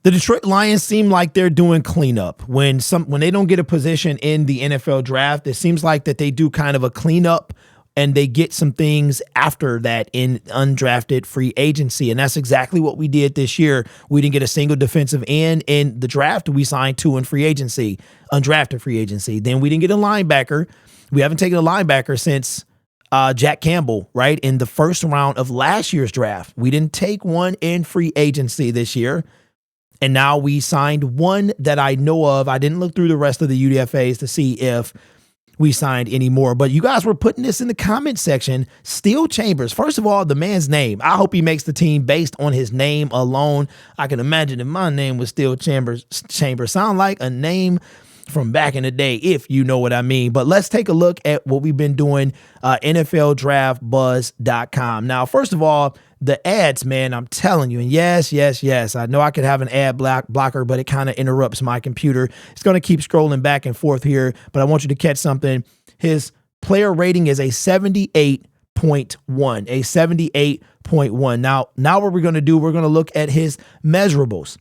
The Detroit Lions seem like they're doing cleanup. When they don't get a position in the NFL draft, it seems like that they do kind of a cleanup and they get some things after that in undrafted free agency. And that's exactly what we did this year. We didn't get a single defensive end in the draft. We signed 2 in free agency, undrafted free agency. Then we didn't get a linebacker. We haven't taken a linebacker since Jack Campbell, right? In the first round of last year's draft. We didn't take one in free agency this year. And now we signed one that I know of. I didn't look through the rest of the UDFAs to see if we signed any more. But you guys were putting this in the comment section. Steele Chambers. First of all, the man's name. I hope he makes the team based on his name alone. I can imagine if my name was Steele Chambers. Sound like a name from back in the day, if you know what I mean. But let's take a look at what we've been doing, NFLDraftBuzz.com. Now, first of all, the ads, man, I'm telling you, and yes, I know I could have an ad blocker, but it kind of interrupts my computer. It's going to keep scrolling back and forth here, but I want you to catch something. His player rating is a 78.1, a 78.1. Now what we're going to do, we're going to look at his measurables.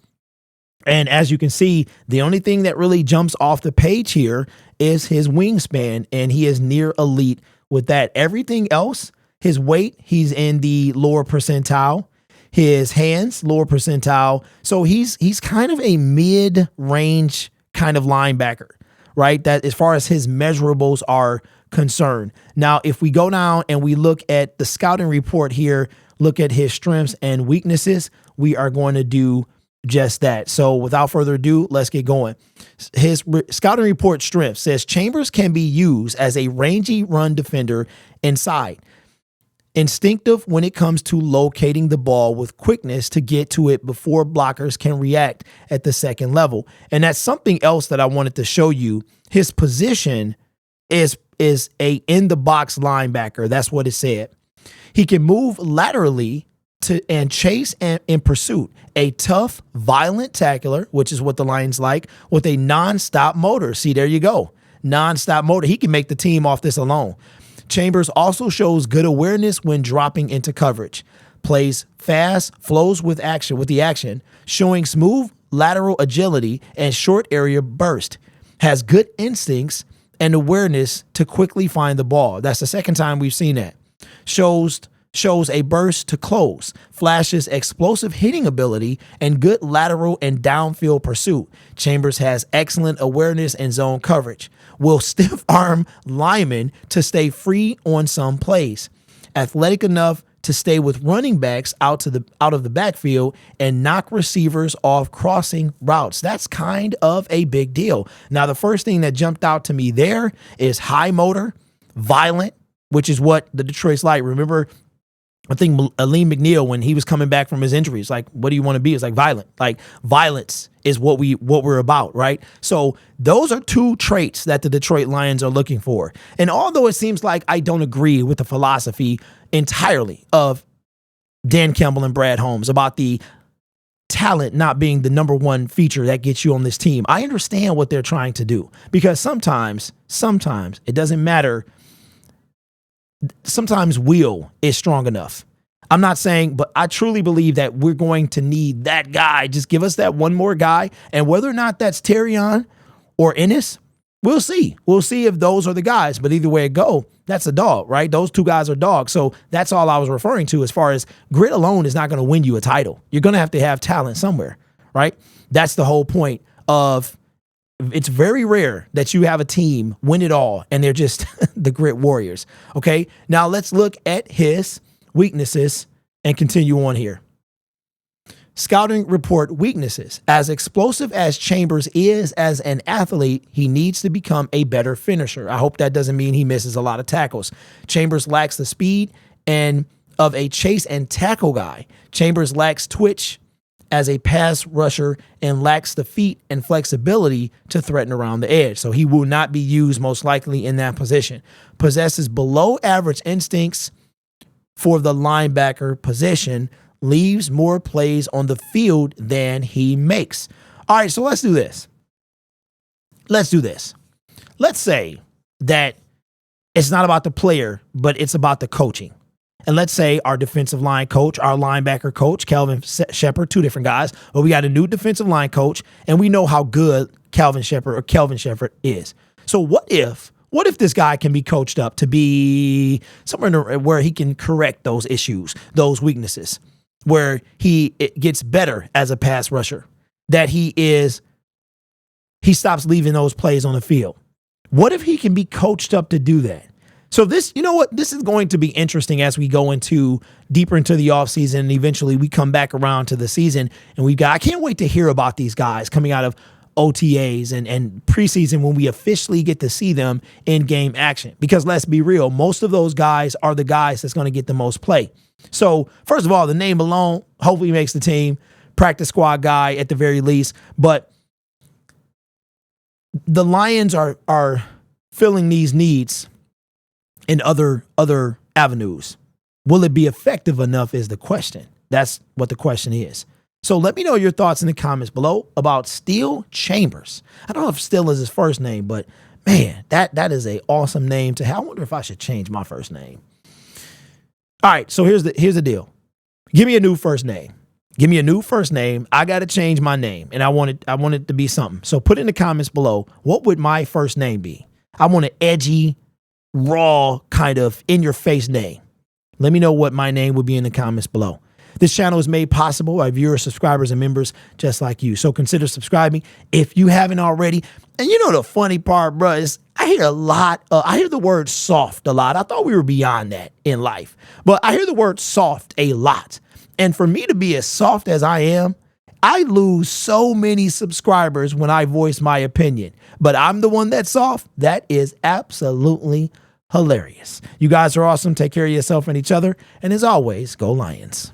And as you can see, the only thing that really jumps off the page here is his wingspan, and he is near elite with that. Everything else, his weight, he's in the lower percentile. His hands, lower percentile. So he's kind of a mid-range kind of linebacker, right? That as far as his measurables are concerned. Now, if we go down and we look at the scouting report here, look at his strengths and weaknesses, we are going to do just that. So without further ado, let's get going. His scouting report strength says Chambers can be used as a rangy run defender inside. Instinctive when it comes to locating the ball with quickness to get to it before blockers can react at the second level. And that's something else that I wanted to show you. His position is a in the box linebacker. That's what it said. He can move laterally and chase and in pursuit. A tough, violent tackler, which is what the Lions like, with a non-stop motor. See, there you go. Non-stop motor. He can make the team off this alone. Chambers also shows good awareness when dropping into coverage. Plays fast, flows with the action, showing smooth lateral agility and short area burst. Has good instincts and awareness to quickly find the ball. That's the second time we've seen that. Shows a burst to close, flashes explosive hitting ability and good lateral and downfield pursuit. Chambers has excellent awareness and zone coverage. Will stiff arm linemen to stay free on some plays. Athletic enough to stay with running backs out of the backfield and knock receivers off crossing routes. That's kind of a big deal. Now, the first thing that jumped out to me there is high motor, violent, which is what the Detroit's like. Remember, I think Aleem McNeil, when he was coming back from his injuries, like, what do you want to be? It's like violent. Like, violence is what we're about, right? So those are 2 traits that the Detroit Lions are looking for. And although it seems like I don't agree with the philosophy entirely of Dan Campbell and Brad Holmes about the talent not being the number one feature that gets you on this team, I understand what they're trying to do, because sometimes it doesn't matter. Sometimes will is strong enough. I'm not saying, but I truly believe that we're going to need that guy. Just give us that one more guy. And whether or not that's Terrion or Ennis, we'll see. We'll see if those are the guys. But either way it go, that's a dog, right? Those 2 guys are dogs. So that's all I was referring to as far as grit alone is not going to win you a title. You're going to have talent somewhere, right? That's the whole point of it's very rare that you have a team win it all and they're just the grit warriors. Okay. Now let's look at his weaknesses and continue on here. Scouting report weaknesses. As explosive as Chambers is as an athlete, he needs to become a better finisher. I hope that doesn't mean he misses a lot of tackles. Chambers lacks the speed and of a chase and tackle guy. Chambers lacks twitch as a pass rusher and lacks the feet and flexibility to threaten around the edge. So he will not be used most likely in that position. Possesses below average instincts for the linebacker position, leaves more plays on the field than he makes. All right, so let's do this. Let's say that it's not about the player, but it's about the coaching. And let's say our defensive line coach, our linebacker coach, Kelvin Shepard, two different guys, but we got a new defensive line coach, and we know how good Kelvin Shepard is. So what if this guy can be coached up to be somewhere where he can correct those issues, those weaknesses, where he gets better as a pass rusher, that he stops leaving those plays on the field? What if he can be coached up to do that? So this, you know what, this is going to be interesting as we go deeper into the offseason, and eventually we come back around to the season, and I can't wait to hear about these guys coming out of OTAs and preseason when we officially get to see them in game action. Because let's be real, most of those guys are the guys that's going to get the most play. So first of all, the name alone hopefully makes the team, practice squad guy at the very least. But the Lions are filling these needs in other avenues. Will it be effective enough is the question. That's what the question is. So let me know your thoughts in the comments below about Steele Chambers. I don't know if Steele is his first name, but man, that is an awesome name to have. I wonder if I should change my first name. All right, so here's the deal. Give me a new first name. Give me a new first name. I got to change my name, and I want it to be something. So put in the comments below, what would my first name be? I want an edgy, raw, kind of in-your-face name. Let me know what my name would be in the comments below. This channel is made possible by viewers, subscribers, and members just like you. So consider subscribing if you haven't already. And you know the funny part, bro, is I hear a lot. I hear the word soft a lot. I thought we were beyond that in life. But I hear the word soft a lot. And for me to be as soft as I am, I lose so many subscribers when I voice my opinion. But I'm the one that's soft. That is absolutely hilarious. You guys are awesome. Take care of yourself and each other. And as always, go Lions.